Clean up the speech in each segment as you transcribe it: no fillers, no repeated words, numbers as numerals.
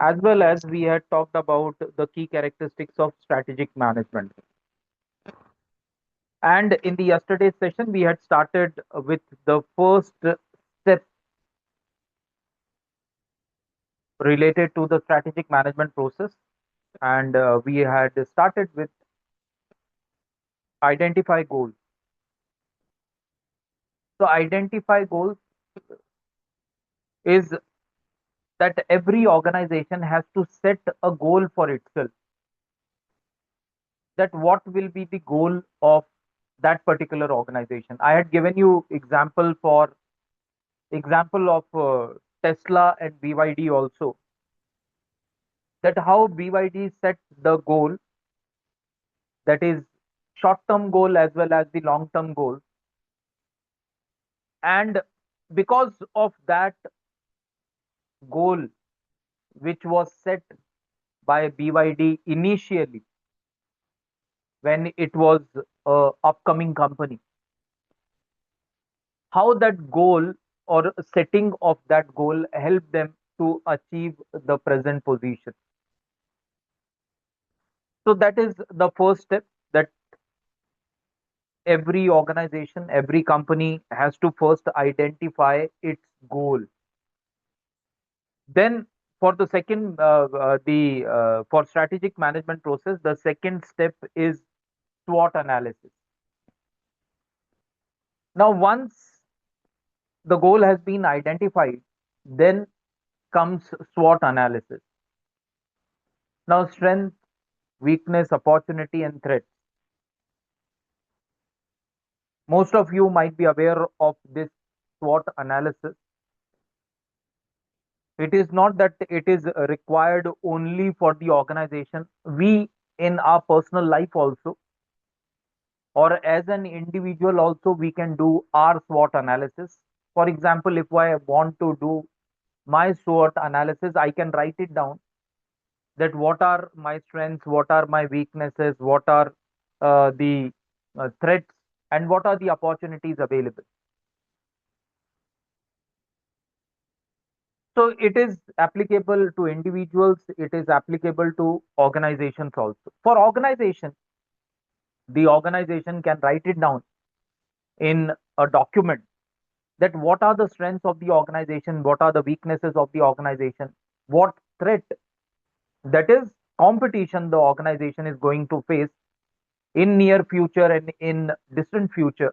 as well as we had talked about the key characteristics of strategic management. And in the yesterday's session, we had started with the first step related to the strategic management process. And we had started with identify goals. So, identify goals is that every organization has to set a goal for itself, that what will be the goal of that particular organization. I had given you example of Tesla and BYD also, that how BYD set the goal, that is short term goal as well as the long term goal. And because of that goal which was set by BYD initially when it was a upcoming company, how that goal or setting of that goal helped them to achieve the present position. So that is the first step, that every organization, every company has to first identify its goal. Then for the second, the for strategic management process, the second step is SWOT analysis. Now, once the goal has been identified, then comes SWOT analysis. Now, strength, weakness, opportunity, and threat. Most of you might be aware of this SWOT analysis. It is not that it is required only for the organization. We, in our personal life also, or as an individual also, we can do our SWOT analysis. For example, if I want to do my SWOT analysis, I can write it down, that what are my strengths, what are my weaknesses, what are the threats, and what are the opportunities available. So it is applicable to individuals, it is applicable to organizations also. For organization, the organization can write it down in a document, that what are the strengths of the organization, what are the weaknesses of the organization, what threat, that is competition, the organization is going to face in near future and in distant future,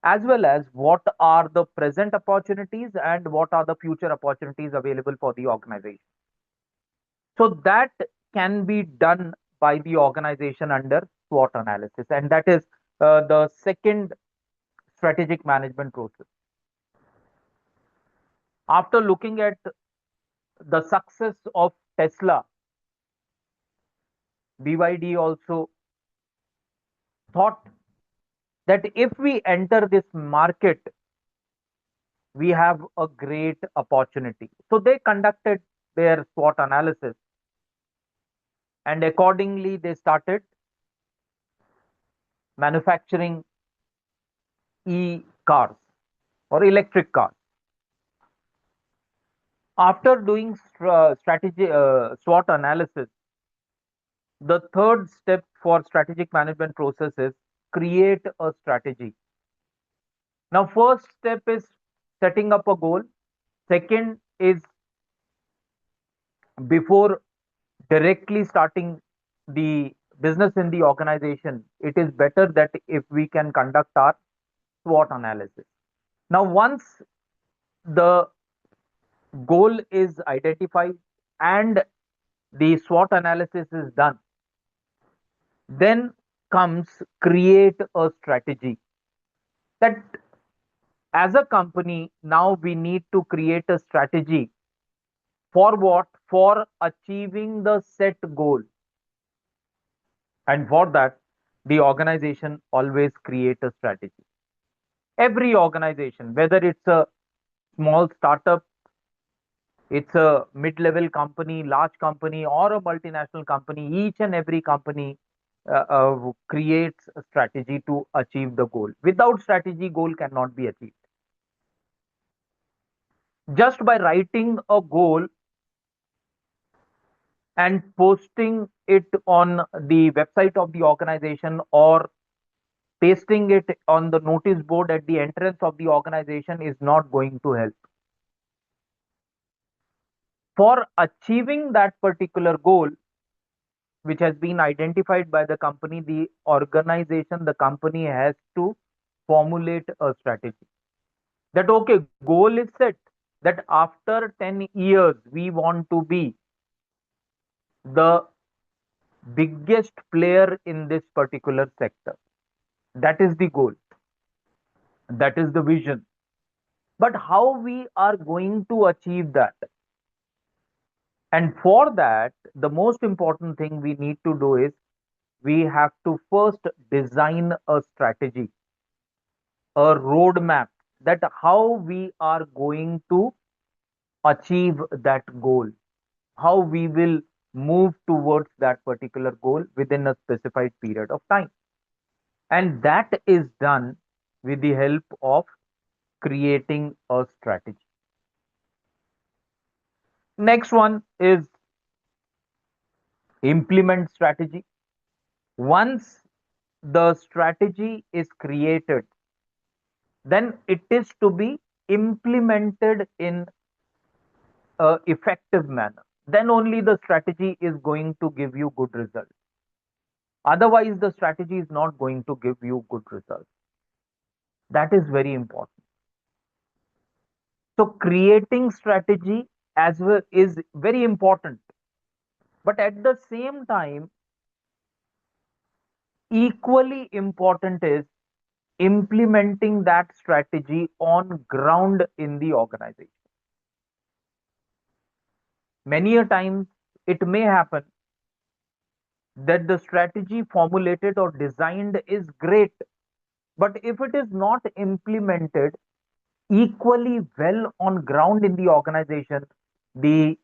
as well as what are the present opportunities and what are the future opportunities available for the organization. So that can be done by the organization under SWOT analysis, and that is the second strategic management process. After looking at the success of Tesla, BYD also thought that if we enter this market, we have a great opportunity. So they conducted their SWOT analysis, and accordingly they started manufacturing e-cars or electric cars. After doing strategy SWOT analysis, the third step for strategic management process is create a strategy. Now, first step is setting up a goal. Second is, before directly starting the business in the organization, it is better that if we can conduct our SWOT analysis. Now, once the goal is identified and the SWOT analysis is done, then comes create a strategy. That as a company, now we need to create a strategy for what? For achieving the set goal. And for that, the organization always create a strategy. Every organization, whether it's a small startup, it's a mid-level company, large company, or a multinational company, each and every company creates a strategy to achieve the goal. Without strategy, goal cannot be achieved. Just by writing a goal and posting it on the website of the organization or pasting it on the notice board at the entrance of the organization is not going to help. For achieving that particular goal, which has been identified by the company, the organization, the company has to formulate a strategy. That, okay, goal is set that after 10 years, we want to be the biggest player in this particular sector. That is the goal. That is the vision. But how we are going to achieve that? And for that, the most important thing we need to do is we have to first design a strategy, a roadmap, that how we are going to achieve that goal, how we will move towards that particular goal within a specified period of time. And that is done with the help of creating a strategy. Next one is implement strategy. Once the strategy is created, then it is to be implemented in a effective manner. Then only the strategy is going to give you good results. Otherwise, the strategy is not going to give you good results. That is very important. So creating strategy as well is very important. But at the same time, equally important is implementing that strategy on ground in the organization. Many a times it may happen that the strategy formulated or designed is great, but if it is not implemented equally well on ground in the organization, the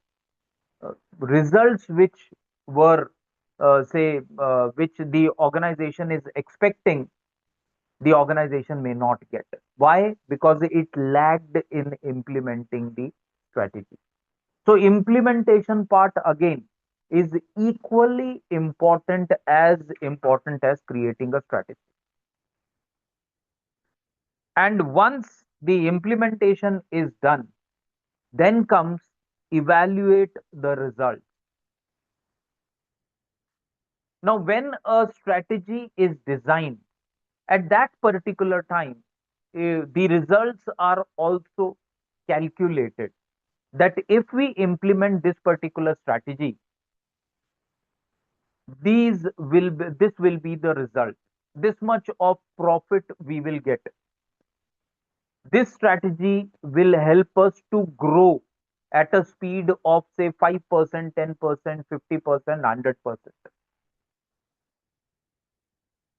results which were, which the organization is expecting, the organization may not get. Why? Because it lagged in implementing the strategy. So implementation part again is important as creating a strategy. And once the implementation is done, then comes evaluate the result. Now, when a strategy is designed, at that particular time, the results are also calculated. That if we implement this particular strategy, this will be the result. This much of profit we will get. This strategy will help us to grow at a speed of say 5%, 10%, 50%, 100%.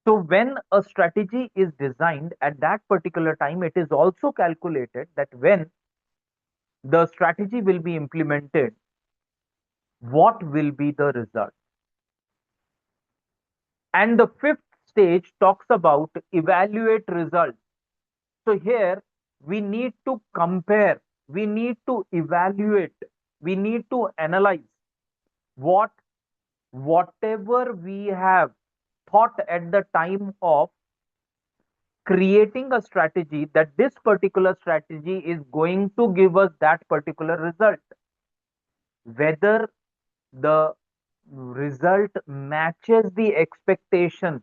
So when a strategy is designed at that particular time, it is also calculated that when the strategy will be implemented, what will be the result? And the fifth stage talks about evaluate results. So here we need to compare, we need to evaluate, we need to analyze whatever we have thought at the time of creating a strategy, that this particular strategy is going to give us that particular result, whether the result matches the expectation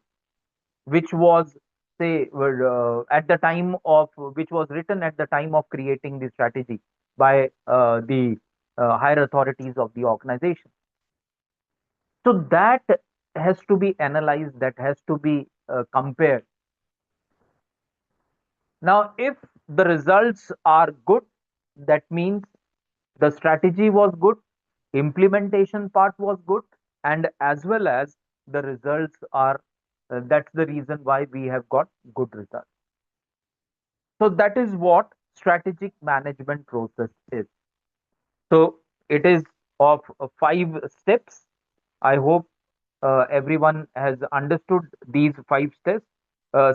which was at the time of which was written at the time of creating the strategy by the higher authorities of the organization. So that has to be analyzed, that has to be compared. Now, if the results are good, that means the strategy was good, implementation part was good, and as well as the results are, that's the reason why we have got good results. So that is what strategic management process is. So it is of 5 steps. I hope everyone has understood these 5 steps.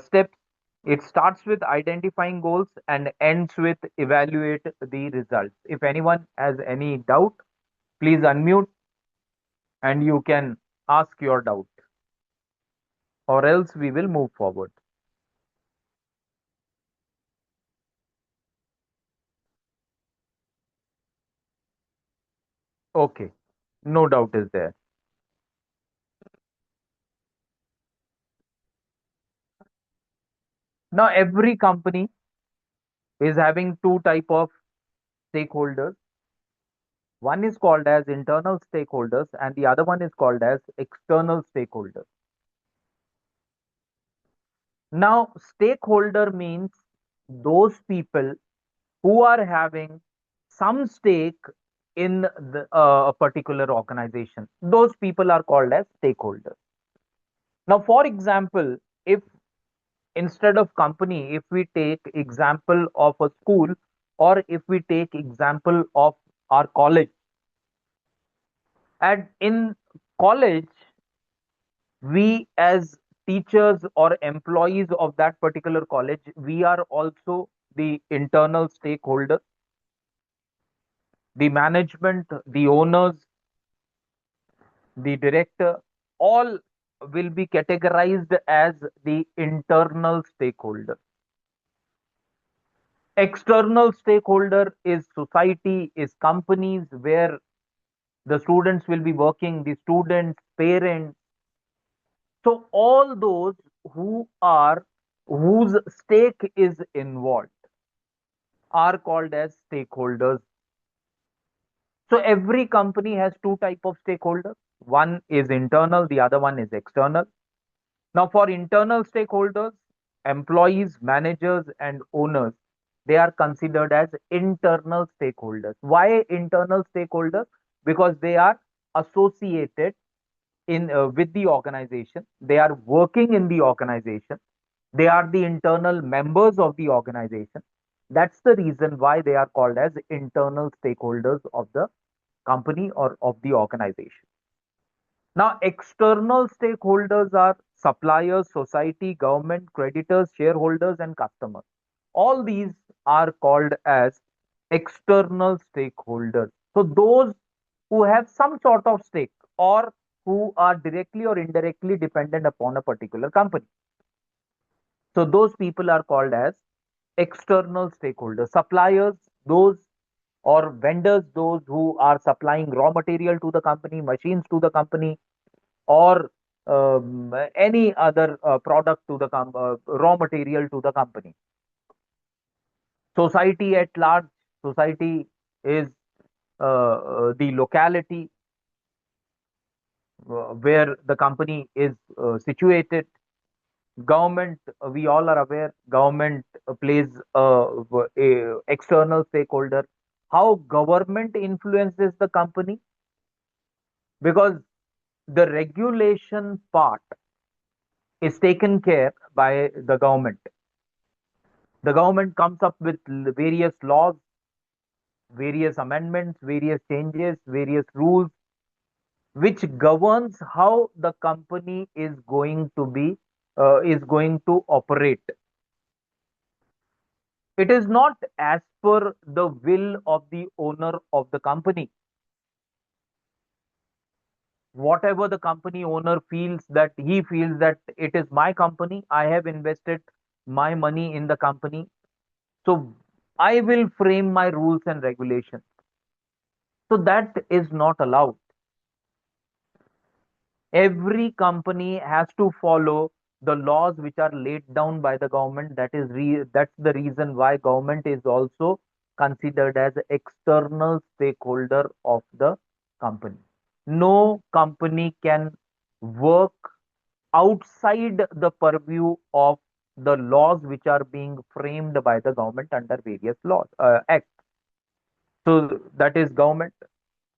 Steps. It starts with identifying goals and ends with evaluate the results. If anyone has any doubt, please unmute. and you can ask your doubt, or else we will move forward. Okay, no doubt is there. Now, every company is having two type of stakeholders. One is called as internal stakeholders, and the other one is called as external stakeholders. Now, stakeholder means those people who are having some stake in a particular organization. Those people are called as stakeholders. Now, for example, if instead of company, if we take example of a school, or if we take example of our college, and in college, we as teachers or employees of that particular college, we are also the internal stakeholder. The management, the owners, the director, all will be categorized as the internal stakeholder. External stakeholder is society, is companies where the students will be working, the students, parents. So all those who are whose stake is involved are called as stakeholders. So every company has two type of stakeholders. One is internal, the other one is external. Now, for internal stakeholders, employees, managers, and owners, they are considered as internal stakeholders. Why internal stakeholders? Because they are associated in with the organization. They are working in the organization. They are the internal members of the organization. That's the reason why they are called as internal stakeholders of the company or of the organization. Now, external stakeholders are suppliers, society, government, creditors, shareholders, and customers. All these are called as external stakeholders. So, those who have some sort of stake or who are directly or indirectly dependent upon a particular company. So, those people are called as external stakeholders. Suppliers, those or vendors, those who are supplying raw material to the company, machines to the company, or any other product to the raw material to the company. Society at large, society is the locality where the company is situated. Government, we all are aware, government plays a external stakeholder. How government influences the company? Because the regulation part is taken care by the government. The government comes up with various laws, various amendments, various changes, various rules, which governs how the company is going to operate. It is not as per the will of the owner of the company. Whatever the company owner feels, that he feels that it is my company, I have invested my money in the company, so I will frame my rules and regulations. So that is not allowed. Every company has to follow the laws which are laid down by the government. That's the reason why government is also considered as external stakeholder of the company. No company can work outside the purview of the laws which are being framed by the government under various laws, acts. So that is government.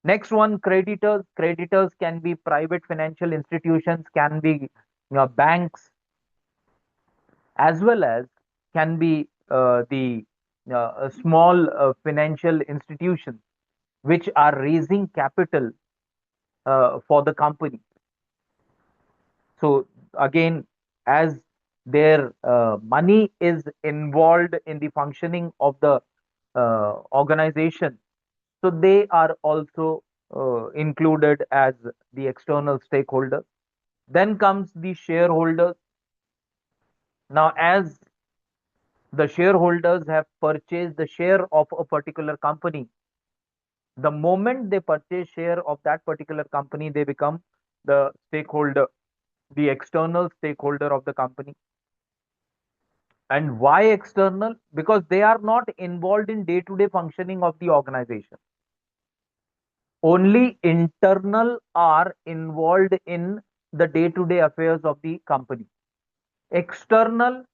Next one, creditors. Creditors can be private financial institutions, can be banks, as well as can be the small financial institutions which are raising capital for the company. So again, as their money is involved in the functioning of the organization, so they are also included as the external stakeholders. Then comes the shareholders. Now, as the shareholders have purchased the share of a particular company, the moment they purchase share of that particular company, they become the stakeholder, the external stakeholder of the company. And why external? Because they are not involved in day-to-day functioning of the organization. Only internal are involved in the day-to-day affairs of the company. External,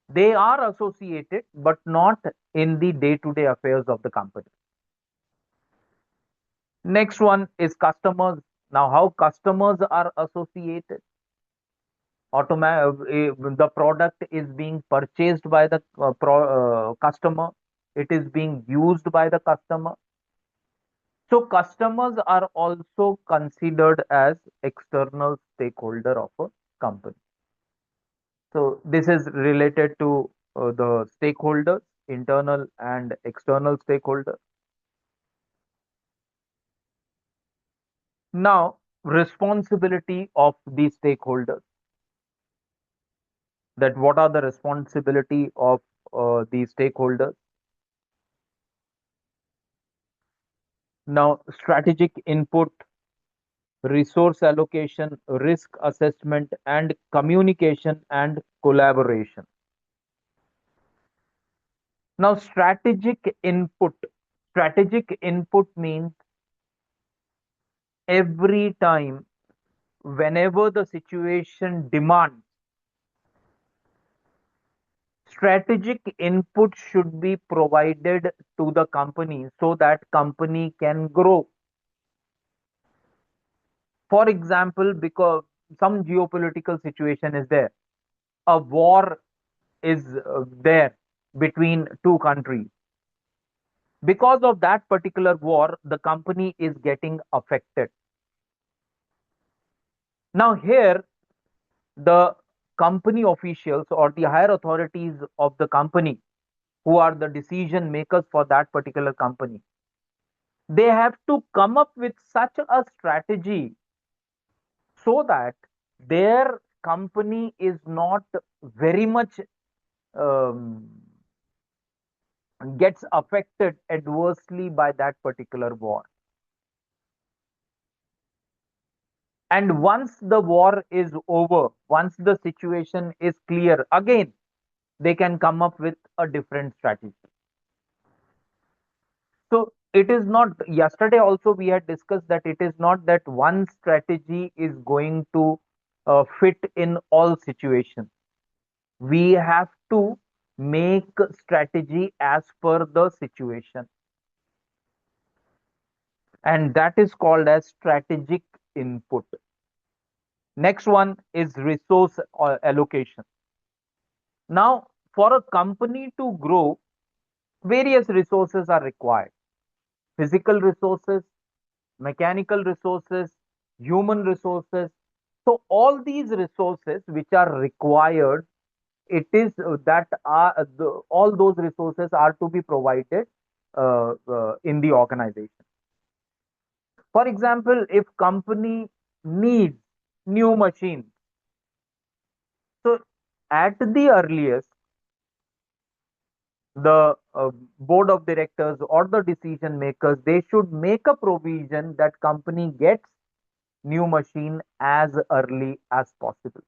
they are associated but not in the day-to-day affairs of the company. Next one is customers. Now, how customers are associated? The product is being purchased by the customer. It is being used by the customer. So customers are also considered as external stakeholder of a company. So this is related to the stakeholders, internal and external stakeholders. Now, responsibility of the stakeholders. That what are the responsibility of the stakeholders? Now, strategic input, resource allocation, risk assessment, and communication and collaboration. Now, strategic input. Strategic input means every time, whenever the situation demands, strategic input should be provided to the company so that company can grow. For example, because some geopolitical situation is there, a war is there between two countries. Because of that particular war, the company is getting affected. Now, here, the company officials or the higher authorities of the company, who are the decision makers for that particular company, they have to come up with such a strategy so that their company is not very much um, gets affected adversely by that particular war. And once the war is over, once the situation is clear, again, they can come up with a different strategy. So it is not, yesterday also we had discussed that it is not that one strategy is going to fit in all situations. We have to make strategy as per the situation. And that is called as strategic input. Next one is resource allocation. Now, for a company to grow, various resources are required: physical resources, mechanical resources, human resources. So, all these resources which are required, it is that all those resources are to be provided in the organization. For example, if company needs new machines, so at the earliest, the board of directors or the decision makers, they should make a provision that company gets new machine as early as possible.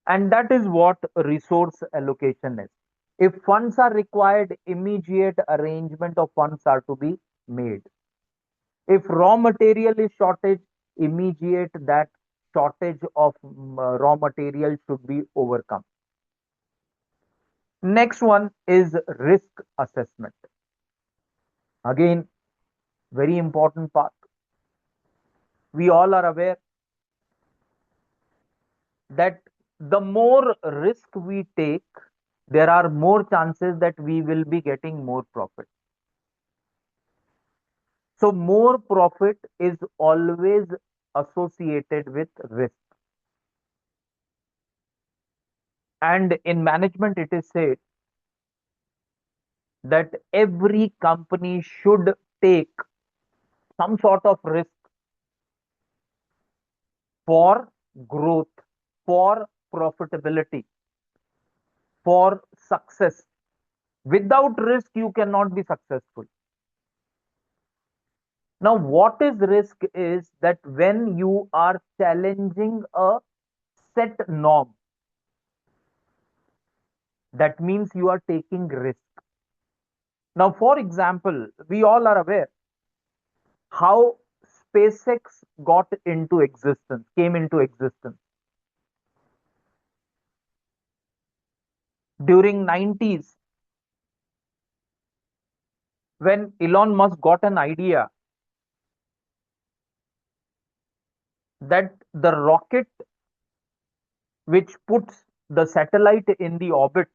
And that is what resource allocation is. If funds are required, immediate arrangement of funds are to be made. If raw material is shortage, immediate that shortage of raw material should be overcome. Next one is risk assessment. Again, very important part. We all are aware that the more risk we take, there are more chances that we will be getting more profit. So more profit is always associated with risk. And in management, it is said that every company should take some sort of risk for growth, for profitability, for success. Without risk, you cannot be successful. Now, what is risk is that when you are challenging a set norm, that means you are taking risk. Now, for example, we all are aware how SpaceX got into existence, came into existence. During 90s, when Elon Musk got an idea that the rocket which puts the satellite in the orbit,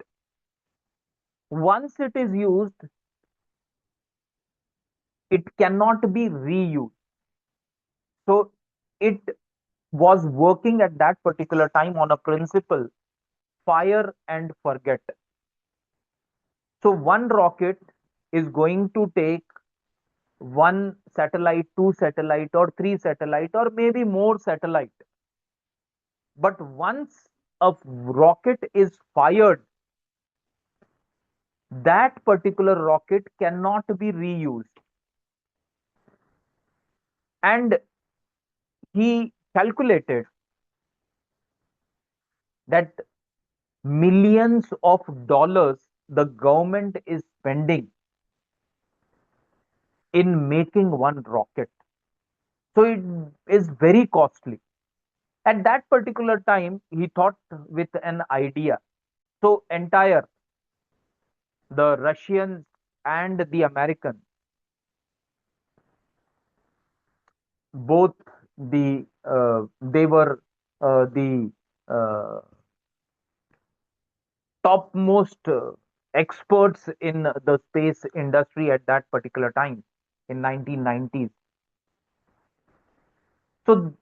once it is used, it cannot be reused. So it was working at that particular time on a principle, fire and forget. So one rocket is going to take one satellite, two satellite, or three satellite, or maybe more satellite. But once a rocket is fired, that particular rocket cannot be reused. And he calculated that millions of dollars the government is spending in making one rocket. So it is very costly. At that particular time, he thought with an idea. So entire the Russians and the Americans, both they were the topmost experts in the space industry at that particular time in 1990s. So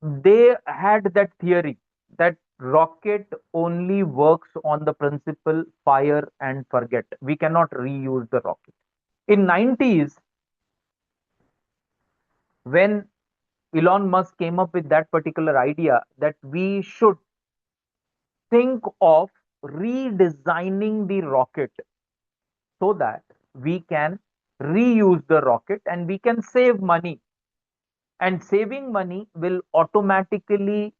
they had that theory that rocket only works on the principle fire and forget. We cannot reuse the rocket. In 90s, when Elon Musk came up with that particular idea that we should think of redesigning the rocket so that we can reuse the rocket and we can save money, and saving money will automatically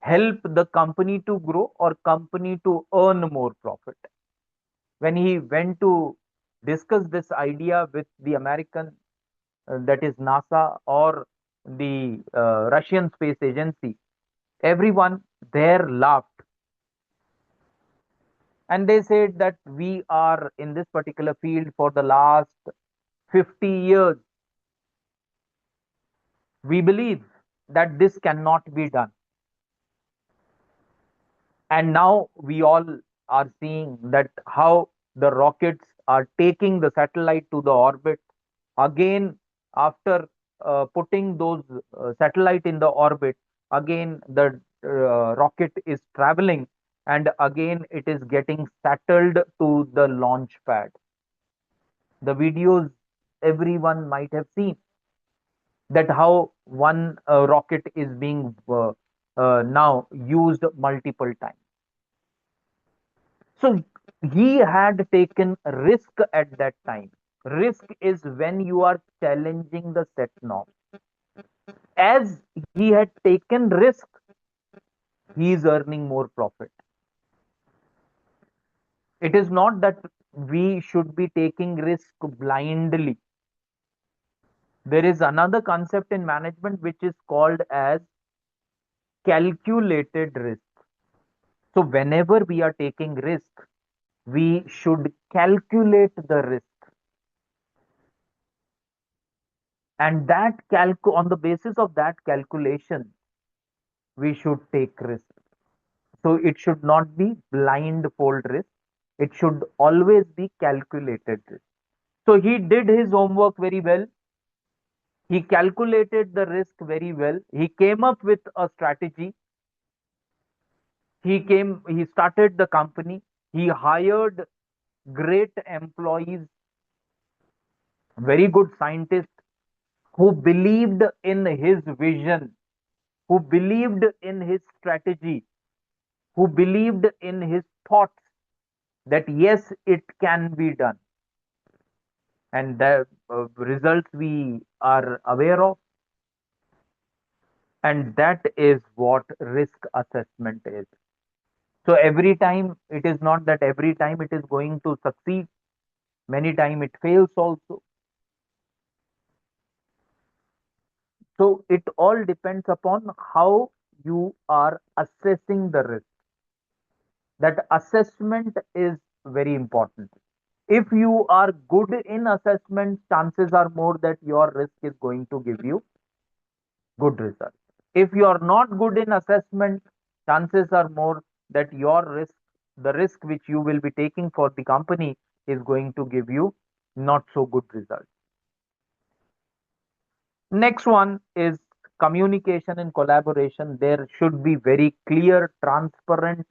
help the company to grow or company to earn more profit. When he went to discuss this idea with the American, that is NASA, or the Russian space agency, everyone there laughed, and they said that we are in this particular field for the last 50 years. We believe that this cannot be done. And now we all are seeing that how the rockets are taking the satellite to the orbit. Again, after putting those satellite in the orbit, again the rocket is traveling, and again it is getting settled to the launch pad. The videos everyone might have seen, that how one rocket is being now used multiple times. So he had taken risk at that time. Risk is when you are challenging the set norm. As he had taken risk, he is earning more profit. It is not that we should be taking risk blindly. There is another concept in management which is called as calculated risk. So whenever we are taking risk, we should calculate the risk, and that on the basis of that calculation, we should take risk. So it should not be blindfold risk. It should always be calculated risk. So he did his homework very well. He calculated the risk very well. He came up with a strategy. He started the company. He hired great employees, very good scientists, who believed in his vision, who believed in his strategy, who believed in his thoughts that yes, it can be done. And the results we are aware of. And that is what risk assessment is. So every time, it is not that every time it is going to succeed, many time it fails also. So it all depends upon how you are assessing the risk. That assessment is very important. If you are good in assessment, chances are more that your risk is going to give you good results. If you are not good in assessment, chances are more that your risk, the risk which you will be taking for the company, is going to give you not so good results. Next one is communication and collaboration. There should be very clear, transparent,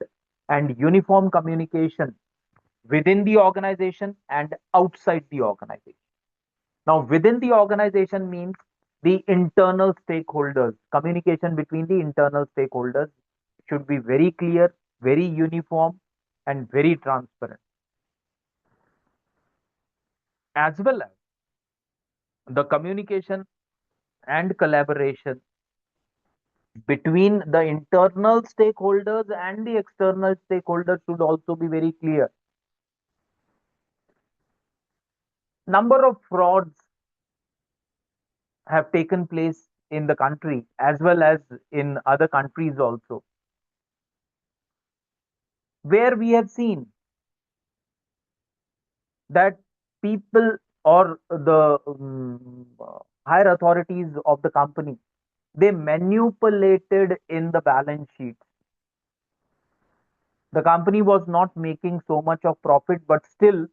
and uniform communication within the organization and outside the organization. Now, within the organization means the internal stakeholders. Communication between the internal stakeholders should be very clear, very uniform, and very transparent. As well as the communication and collaboration between the internal stakeholders and the external stakeholders should also be very clear. Number of frauds have taken place in the country as well as in other countries also, where we have seen that people or the higher authorities of the company, they manipulated in the balance sheet. The company was not making so much of profit, but still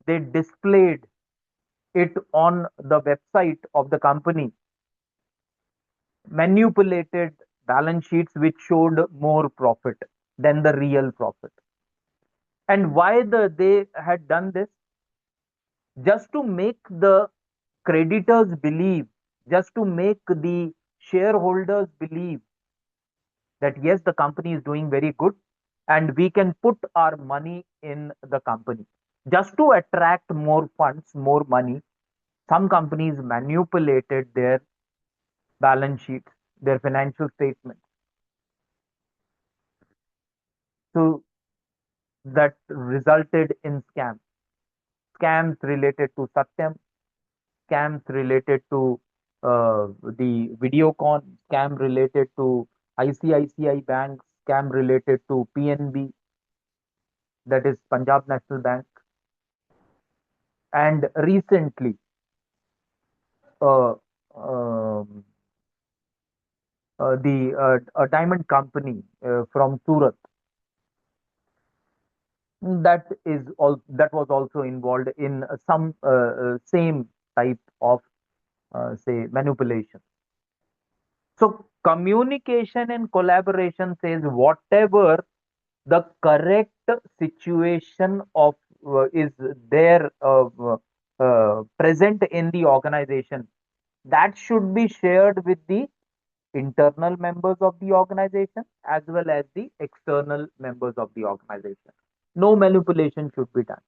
they displayed it on the website of the company, manipulated balance sheets which showed more profit than the real profit. And why they had done this? Just to make the creditors believe, just to make the shareholders believe that yes, the company is doing very good and we can put our money in the company. Just to attract more funds, more money, some companies manipulated their balance sheets, their financial statements. So that resulted in scams. Scams related to Satyam, scams related to the Videocon, scam related to ICICI Bank, scam related to PNB, that is Punjab National Bank, and recently uh, um, the a diamond company from Surat, that was also involved in some same type of say manipulation. So communication and collaboration says whatever the correct situation of is there present in the organization, that should be shared with the internal members of the organization as well as the external members of the organization. No manipulation should be done.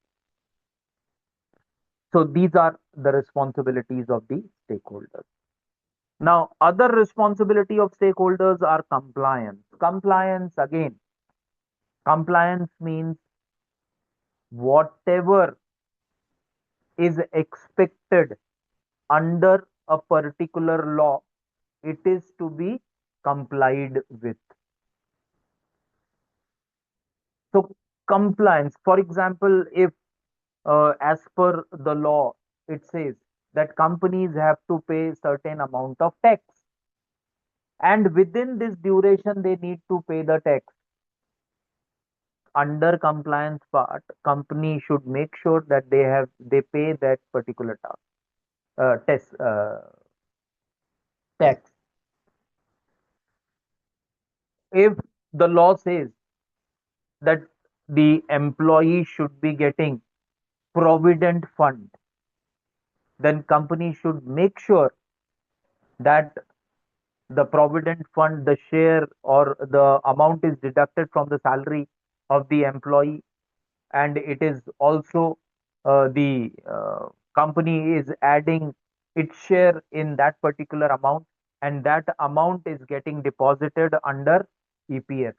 So these are the responsibilities of the stakeholders. Now, other responsibility of stakeholders are compliance. Compliance, again, compliance means whatever is expected under a particular law, it is to be complied with. So, compliance, for example, if as per the law, it says that companies have to pay certain amount of tax, and within this duration, they need to pay the tax. Under compliance part, company should make sure that they pay that particular test tax. If the law says that the employee should be getting provident fund, then company should make sure that the provident fund, the share or the amount is deducted from the salary of the employee, and it is also the company is adding its share in that particular amount, and that amount is getting deposited under EPF.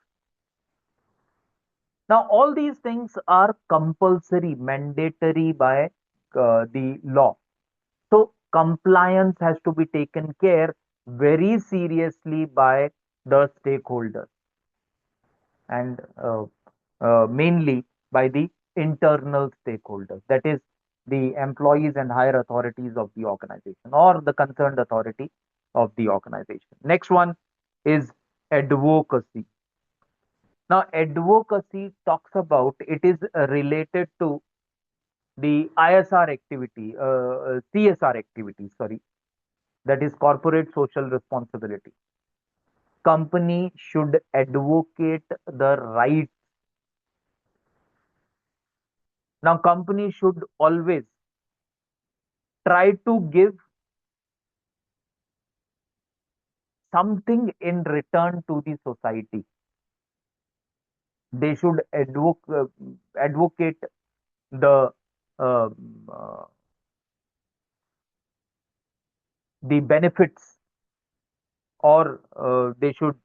Now, all these things are compulsory, mandatory by the law. So, compliance has to be taken care very seriously by the stakeholders, and mainly by the internal stakeholders, that is, the employees and higher authorities of the organization or the concerned authority of the organization. Next one is advocacy. Now, advocacy talks about, it is related to the ISR activity, CSR activity, sorry, that is corporate social responsibility. Company should advocate the right. Now, company should always try to give something in return to the society. They should advocate the uh, uh, the benefits, or they should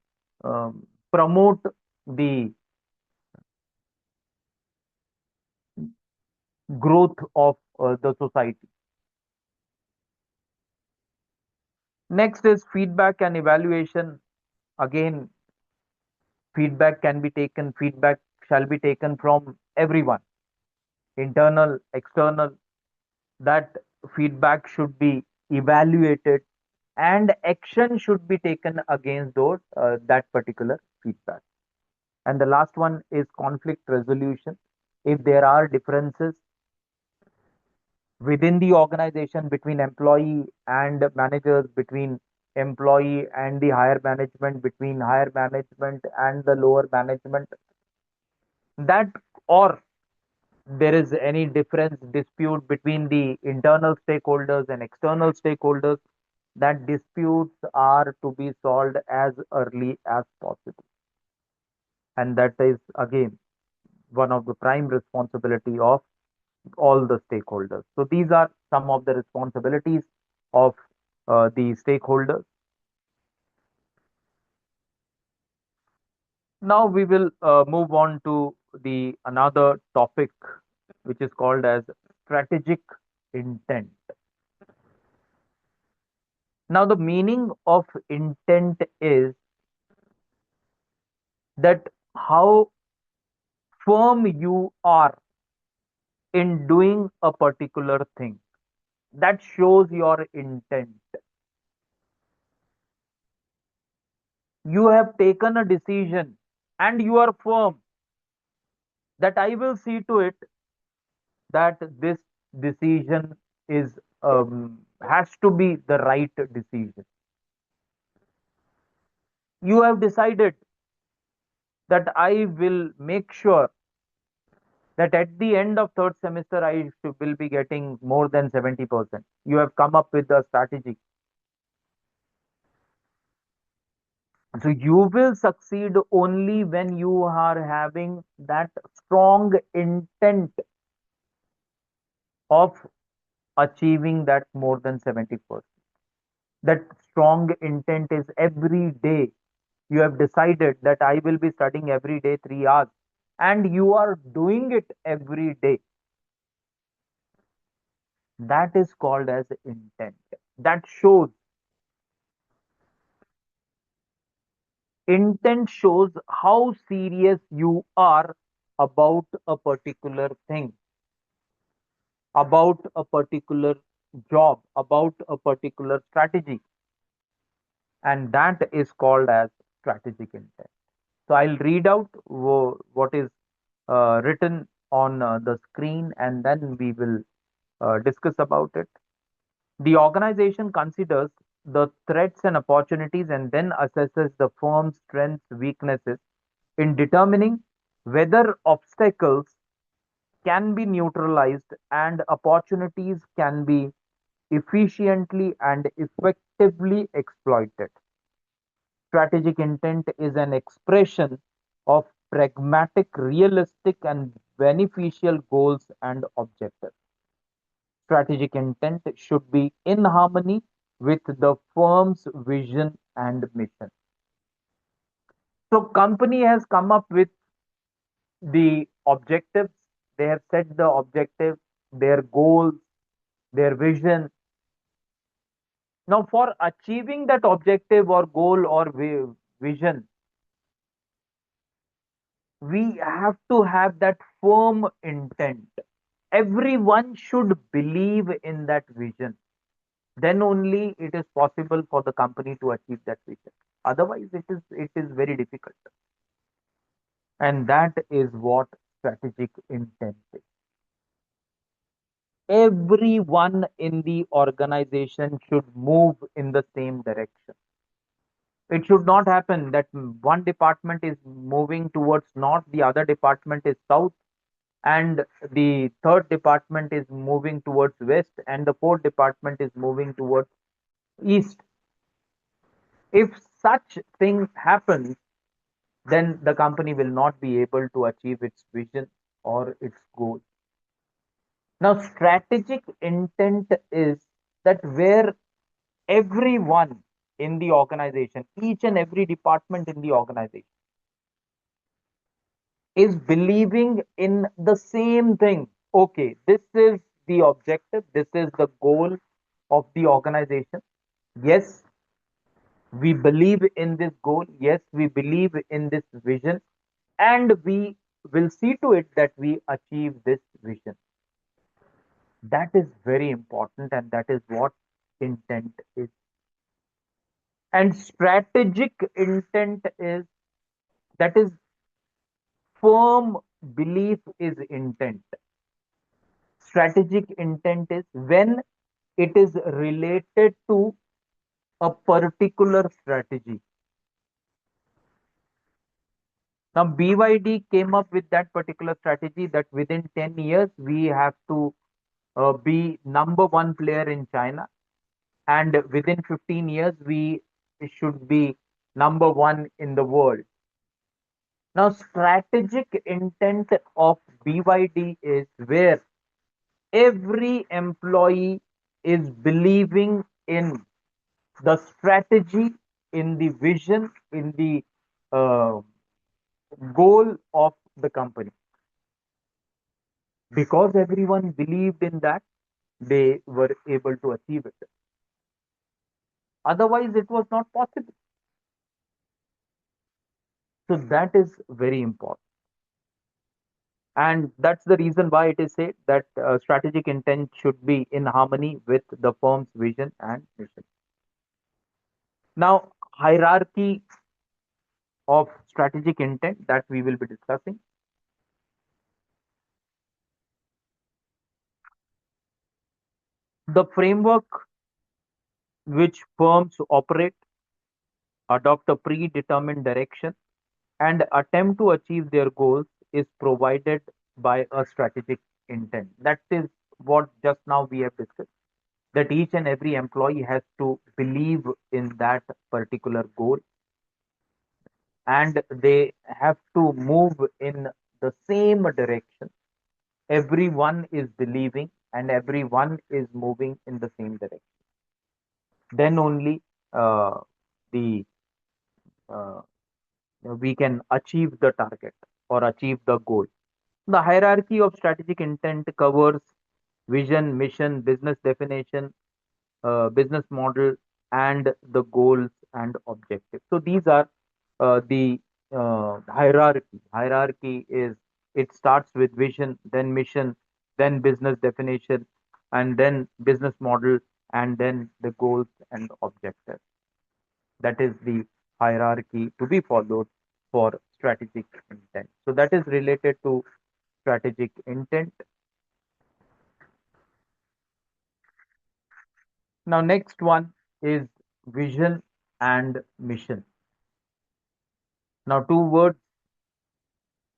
promote the growth of the society. Next is feedback and evaluation. Again, feedback shall be taken from everyone, internal, external. That feedback should be evaluated, and action should be taken against those that particular feedback. And the last one is conflict resolution. If there are differences within the organization, between employee and managers, between employee and the higher management, between higher management and the lower management, that, or there is any difference, dispute between the internal stakeholders and external stakeholders, that disputes are to be solved as early as possible, and that is again one of the prime responsibility of all the stakeholders. So these are some of the responsibilities of the stakeholders. Now we will move on to the another topic, which is called as strategic intent. Now the meaning of intent is that how firm you are in doing a particular thing. That shows your intent. You have taken a decision and you are firm that I will see to it that this decision is has to be the right decision. You have decided that I will make sure that at the end of third semester will be getting more than 70%. You have come up with a strategy. So you will succeed only when you are having that strong intent of achieving that more than 70%. That strong intent is every day. You have decided that I will be studying every day 3 hours, and you are doing it every day. That is called as intent. That shows, intent shows how serious you are about a particular thing, about a particular job, about a particular strategy, and that is called as strategic intent. So I'll read out what is written on the screen, and then we will discuss about it. The organization considers the threats and opportunities and then assesses the firm's strengths, weaknesses in determining whether obstacles can be neutralized and opportunities can be efficiently and effectively exploited. Strategic intent is an expression of pragmatic, realistic, and beneficial goals and objectives. Strategic intent should be in harmony with the firm's vision and mission. So, company has come up with the objectives. They have set the objective, their goals, their vision. Now, for achieving that objective or goal or vision, we have to have that firm intent. Everyone should believe in that vision. Then only it is possible for the company to achieve that vision. Otherwise, it is very difficult. And that is what strategic intent is. Everyone in the organization should move in the same direction. It should not happen that one department is moving towards north, the other department is south, and the third department is moving towards west, and the fourth department is moving towards east. If such thing happens, then the company will not be able to achieve its vision or its goal. Now, strategic intent is that where everyone in the organization, each and every department in the organization, is believing in the same thing. Okay, this is the objective, this is the goal of the organization. Yes, we believe in this goal. Yes, we believe in this vision, and we will see to it that we achieve this vision. That is very important, and that is what intent is. And strategic intent is that is firm belief is intent. Strategic intent is when it is related to a particular strategy. Now, BYD came up with that particular strategy that within 10 years we have to be number one player in China, and within 15 years we should be number one in the world. Now, strategic intent of BYD is where every employee is believing in the strategy, in the vision, in the uh, goal of the company. Because everyone believed in that, they were able to achieve it. Otherwise, it was not possible. So, that is very important. And that's the reason why it is said that strategic intent should be in harmony with the firm's vision and mission. Now, hierarchy of strategic intent that we will be discussing. The framework which firms operate, adopt a predetermined direction, and attempt to achieve their goals is provided by a strategic intent. That is what just now we have discussed. That each and every employee has to believe in that particular goal, and they have to move in the same direction. Everyone is believing and everyone is moving in the same direction. Then only uh, the uh, we can achieve the target or achieve the goal. The hierarchy of strategic intent covers vision, mission, business definition, business model, and the goals and objectives. So these are the hierarchy. Hierarchy is it starts with vision, then mission, then business definition, and then business model, and then the goals and objectives. That is the hierarchy to be followed for strategic intent. So that is related to strategic intent. Now, next one is vision and mission. Now, two words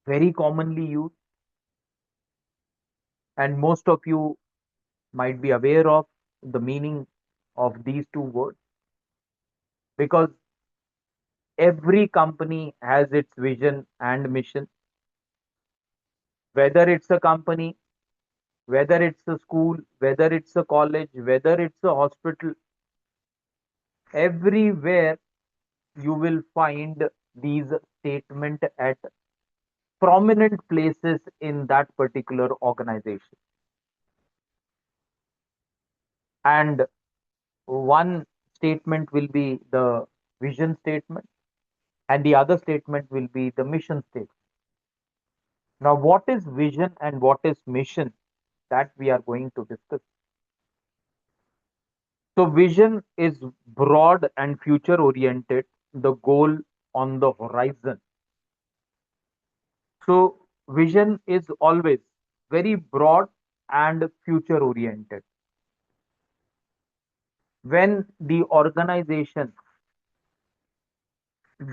very commonly used, and most of you might be aware of. the meaning of these two words, because every company has its vision and mission, whether it's a company, whether it's a school, whether it's a college, whether it's a hospital, everywhere you will find these statements at prominent places in that particular organization. And one statement will be the vision statement, and the other statement will be the mission statement. Now, what is vision and what is mission? That we are going to discuss. So, vision is broad and future oriented, the goal on the horizon. So, vision is always very broad and future oriented. When the organization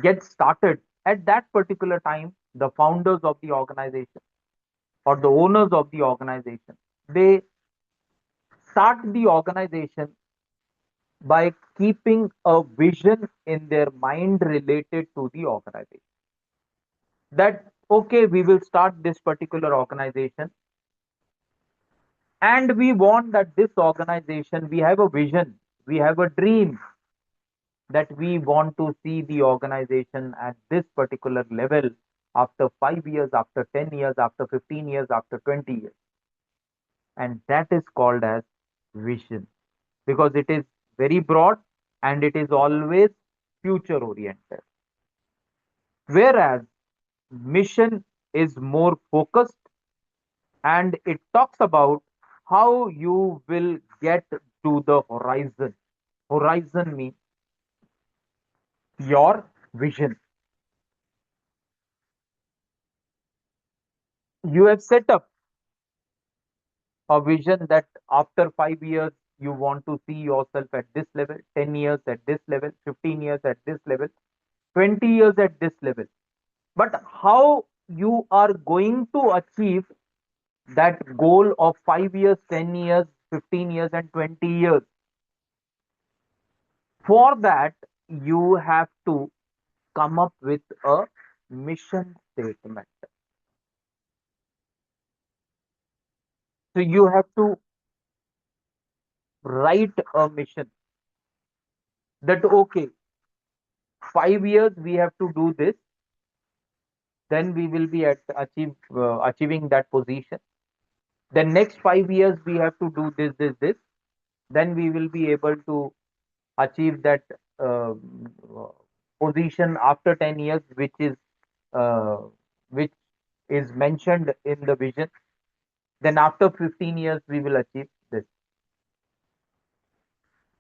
gets started, at that particular time, the founders of the organization or the owners of the organization, they start the organization by keeping a vision in their mind related to the organization. That, okay, we will start this particular organization, and we want that this organization, we have a vision, we have a dream that we want to see the organization at this particular level after 5 years, after 10 years, after 15 years, after 20 years. And that is called as vision, because it is very broad and it is always future oriented. Whereas mission is more focused and it talks about how you will get to the horizon. Horizon means your vision. You have set up a vision that after 5 years you want to see yourself at this level, 10 years at this level, 15 years at this level, 20 years at this level. But how you are going to achieve that goal of 5 years, 10 years, 15 years, and 20 years? For that, you have to come up with a mission statement. So you have to write a mission that, okay, 5 years we have to do this, then we will be at achieving that position. Then next 5 years we have to do this. Then we will be able to achieve that uh, position after 10 years, uh, which is mentioned in the vision. Then after 15 years we will achieve this.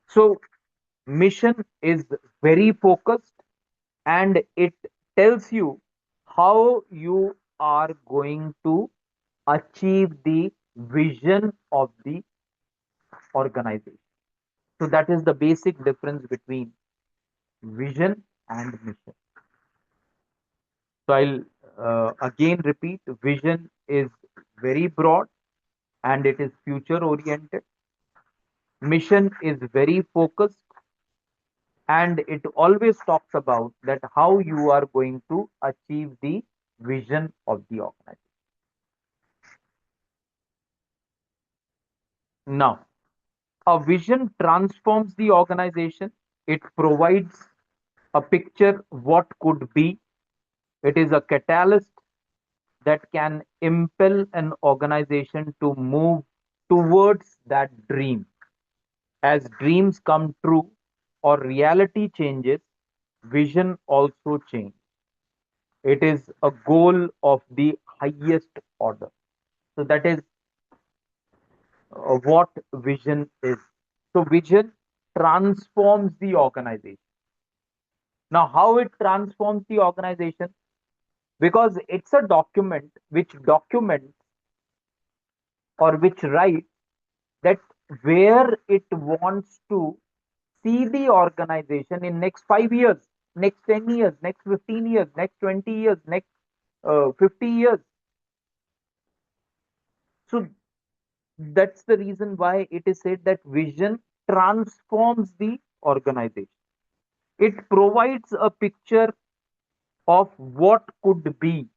So mission is very focused and it tells you how you are going to achieve the vision of the organization. So that is the basic difference between vision and mission. So I'll again repeat, vision is very broad and it is future oriented. Mission is very focused and it always talks about that how you are going to achieve the vision of the organization. Now, a vision transforms the organization. It provides a picture what could be. It is a catalyst that can impel an organization to move towards that dream. As dreams come true or reality changes, vision also changes. It is a goal of the highest order. So that is what vision is. So vision transforms the organization. Now, how it transforms the organization? Because it's a document which documents or which writes that where it wants to see the organization in next 5 years, next 10 years, next 15 years, next 20 years, next 50 years. So That's the reason why it is said that vision transforms the organization. It provides a picture of what could be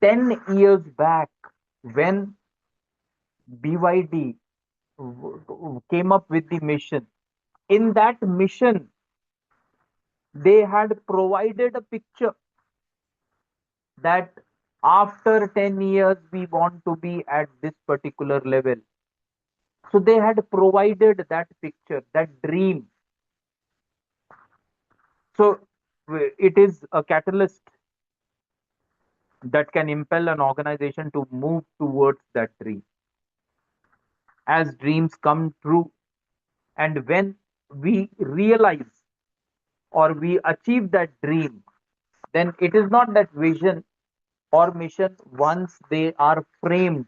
10 years back when BYD came up with the mission. In that mission, they had provided a picture that after 10 years we want to be at this particular level. So they had provided that picture, that dream. So it is a catalyst that can impel an organization to move towards that dream. As dreams come true, and when we realize or we achieve that dream, then it is not that vision or mission, once they are framed,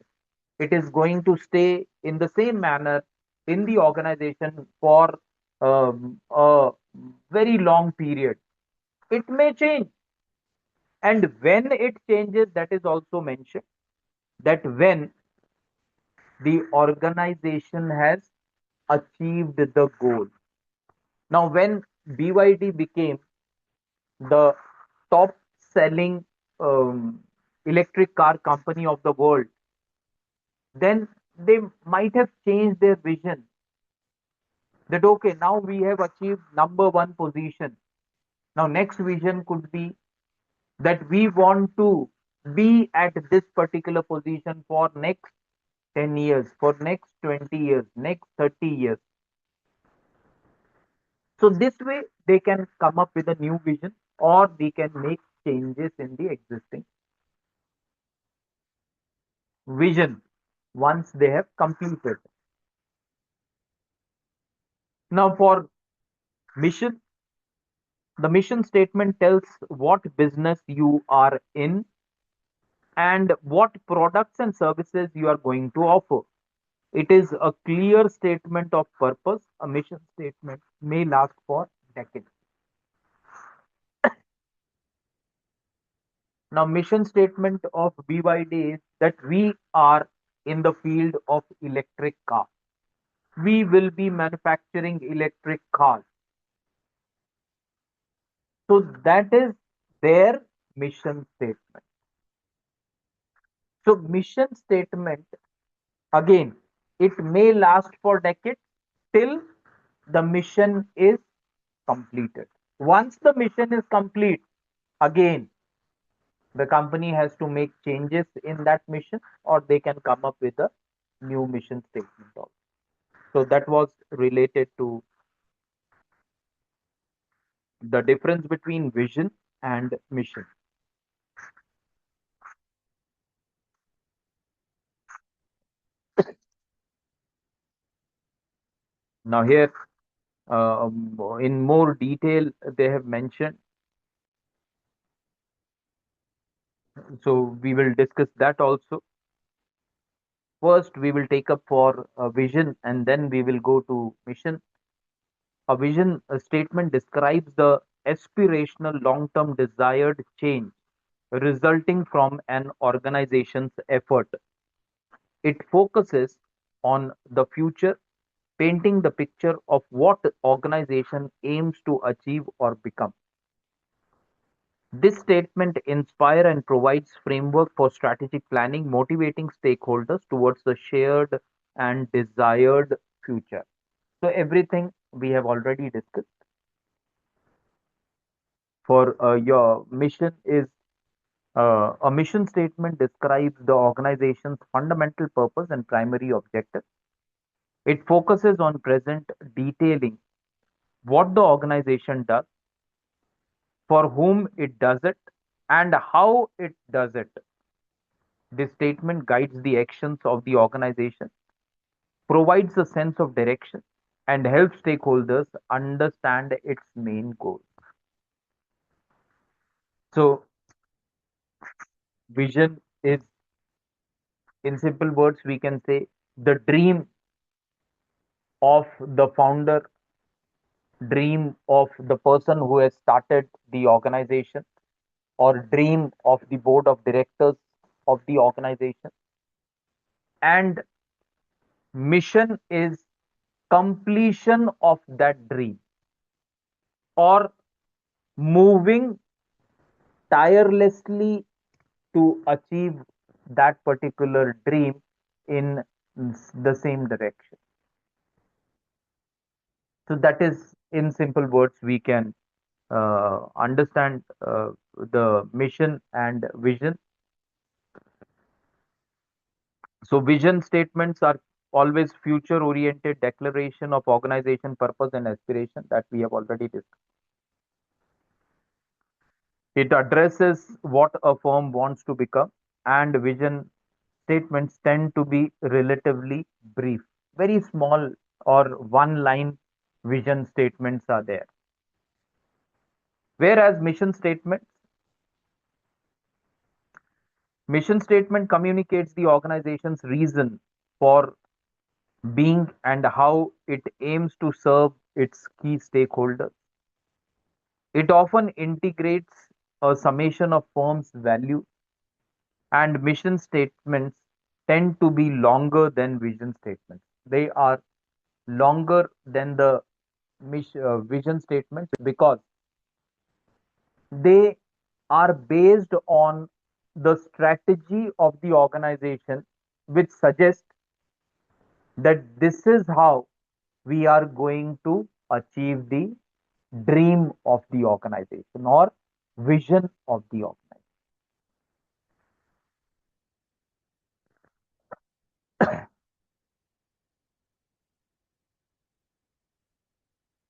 it is going to stay in the same manner in the organization for a very long period. It may change, and when it changes, that is also mentioned, that when the organization has achieved the goal. Now, when BYD became the top selling um, electric car company of the world, then they might have changed their vision, that okay, now we have achieved number one position. Now, next vision could be that we want to be at this particular position for next 10 years, for next 20 years, next 30 years. So this way they can come up with a new vision, or they can make changes in the existing vision once they have completed. Now for mission, the mission statement tells what business you are in and what products and services you are going to offer. It is a clear statement of purpose. A mission statement may last for decades. Now, mission statement of BYD is that we are in the field of electric car. We will be manufacturing electric cars. So that is their mission statement. So mission statement, again, it may last for decades till the mission is completed. Once the mission is complete, again, the company has to make changes in that mission, or they can come up with a new mission statement also. So that was related to the difference between vision and mission. Now here, in more detail, they have mentioned. So we will discuss that also. First, we will take up for vision, and then we will go to mission. A vision statement describes the aspirational long-term desired change resulting from an organization's effort. It focuses on the future, painting the picture of what organization aims to achieve or become. This statement inspires and provides framework for strategic planning, motivating stakeholders towards the shared and desired future. So everything we have already discussed. For your mission is a mission statement describes the organization's fundamental purpose and primary objective. It focuses on present detailing what the organization does, for whom it does it, and how it does it. This statement guides the actions of the organization, provides a sense of direction, and helps stakeholders understand its main goal. So, vision is, in simple words, we can say the dream of the founder, dream of the person who has started the organization, or dream of the board of directors of the organization. and mission is completion of that dream, or moving tirelessly to achieve that particular dream in the same direction. So that is, in simple words, we can understand the mission and vision. So vision statements are always future oriented declaration of organization purpose and aspiration that we have already discussed. It addresses what a firm wants to become, and vision statements tend to be relatively brief. Very small or one line vision statements are there. Whereas mission statement communicates the organization's reason for being and how it aims to serve its key stakeholders. It often integrates a summation of firm's value, and mission statements tend to be longer than vision statements. They are longer than the vision statements because they are based on the strategy of the organization, which suggests that this is how we are going to achieve the dream of the organization or vision of the organization.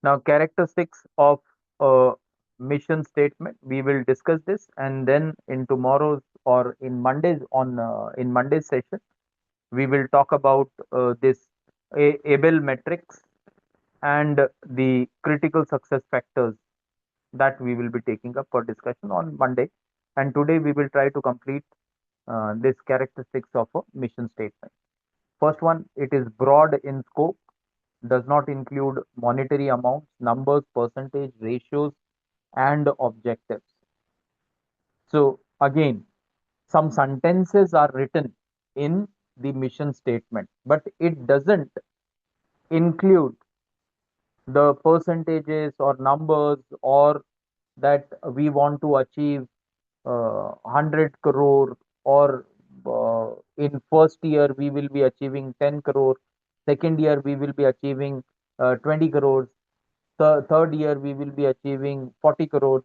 Now, characteristics of a mission statement, we will discuss this, and then in tomorrow's or in Monday's session, we will talk about this able metrics and the critical success factors that we will be taking up for discussion on Monday. And today we will try to complete this characteristics of a mission statement. First one, it is broad in scope, does not include monetary amounts, numbers, percentage, ratios, and objectives. So again, some sentences are written in the mission statement, but it doesn't include the percentages or numbers, or that we want to achieve 100 crore, or in first year we will be achieving 10 crore, second year we will be achieving 20 crores, third year we will be achieving 40 crores,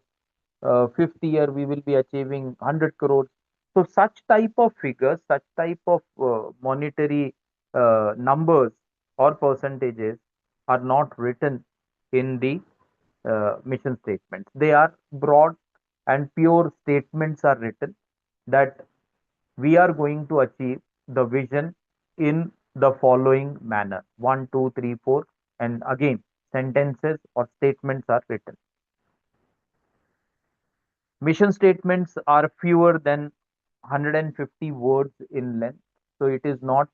fifth year we will be achieving 100 crores. So such type of figures, such type of monetary numbers or percentages are not written in the mission statements. They are broad and pure statements are written that we are going to achieve the vision in the following manner: one, two, three, four, and again sentences or statements are written. Mission statements are fewer than 150 words in length. So it is not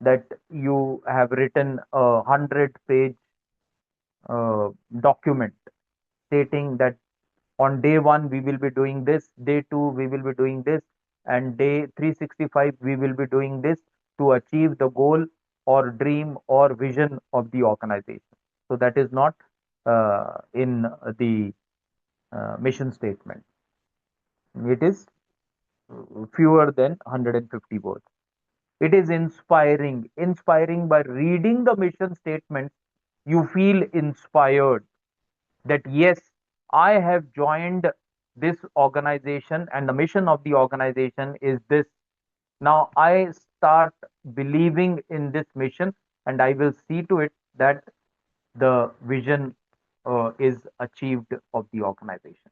that you have written a 100-page document stating that on day one we will be doing this, day two we will be doing this, and day 365 we will be doing this to achieve the goal or dream or vision of the organization. So that is not in the mission statement. It is fewer than 150 words. It is inspiring. Inspiring, by reading the mission statement, you feel inspired that yes, I have joined this organization and the mission of the organization is this. Now I start believing in this mission and I will see to it that the vision is achieved of the organization.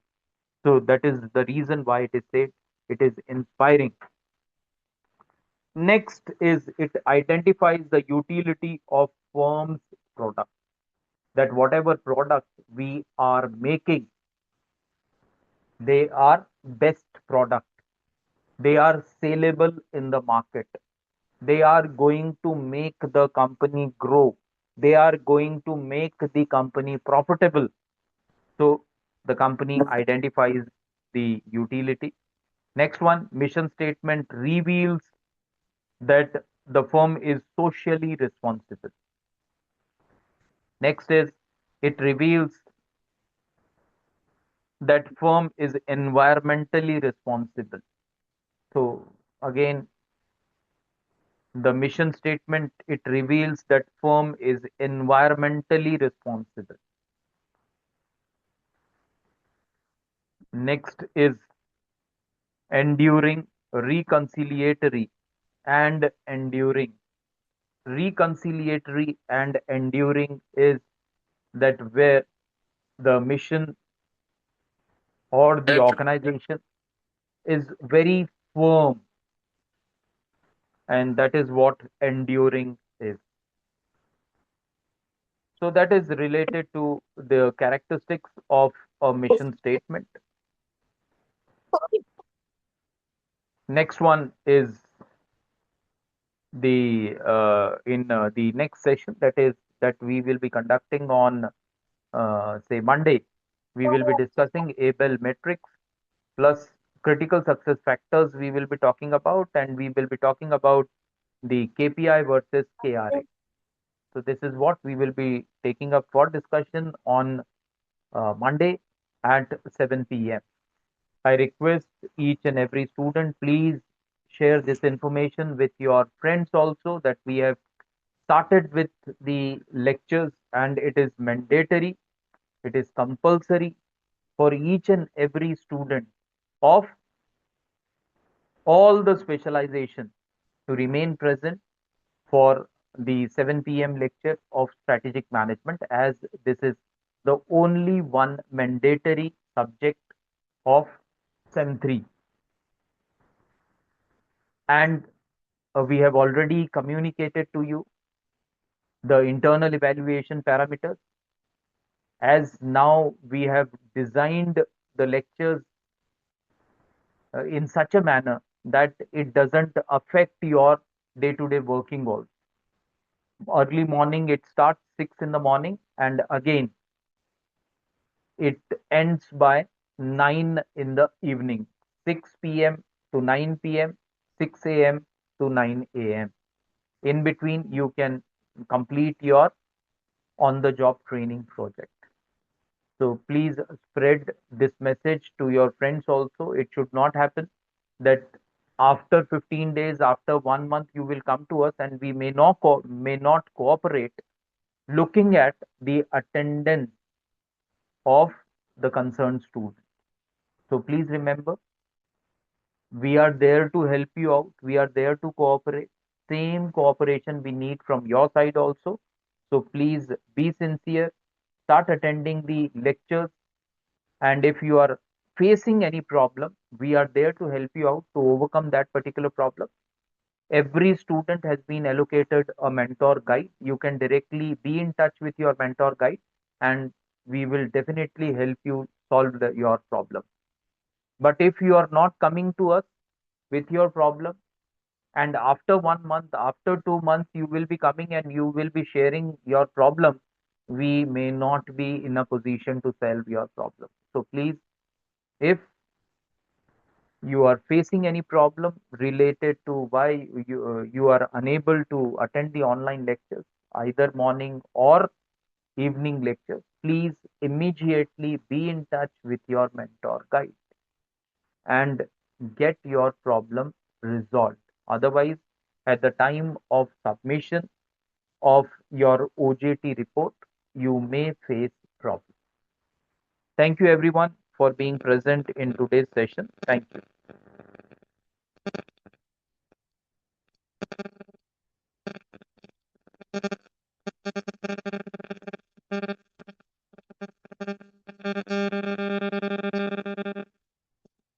So that is the reason why it is said it is inspiring. Next is it identifies the utility of firm's product. That whatever product we are making, they are best product. They are saleable in the market. They are going to make the company grow. They are going to make the company profitable. So the company identifies the utility. Next one, mission statement reveals that the firm is socially responsible. Next is it reveals that firm is environmentally responsible. So again, the mission statement, it reveals that firm is environmentally responsible. Next is enduring, reconciliatory, and enduring. Reconciliatory and enduring is that where the mission or the organization is very firm, and that is what enduring is. So that is related to the characteristics of a mission statement. Next one is the in the next session, that is that we will be conducting on say Monday. We will be discussing able metrics plus critical success factors we will be talking about, and we will be talking about the KPI versus KRA. So this is what we will be taking up for discussion on Monday at 7 p.m. I request each and every student, please share this information with your friends also, that we have started with the lectures and it is mandatory, it is compulsory for each and every student of all the specialization to remain present for the 7 p.m. lecture of strategic management, as this is the only one mandatory subject of SEM 3. And we have already communicated to you the internal evaluation parameters, as now we have designed the lectures in such a manner that it doesn't affect your day-to-day working also. Early morning, it starts 6 in the morning, and again it ends by 9 in the evening, 6 p.m. to 9 p.m., 6 a.m. to 9 a.m. In between, you can complete your on the job training project. So please spread this message to your friends also. It should not happen that after 15 days, after 1 month, you will come to us and we may not cooperate, looking at the attendance of the concerned student. So please remember, we are there to help you out. We are there to cooperate. Same cooperation we need from your side also. So please be sincere. Start attending the lectures. And if you are facing any problem, we are there to help you out to overcome that particular problem. Every student has been allocated a mentor guide. You can directly be in touch with your mentor guide, and we will definitely help you solve your problem. But if you are not coming to us with your problem, and after 1 month, after 2 months, you will be coming and you will be sharing your problem, we may not be in a position to solve your problem. So please, if you are facing any problem related to why you are unable to attend the online lectures, either morning or evening lectures, please immediately be in touch with your mentor guide and get your problem resolved. Otherwise, at the time of submission of your OJT report, you may face problems. Thank you everyone for being present in today's session. Thank you.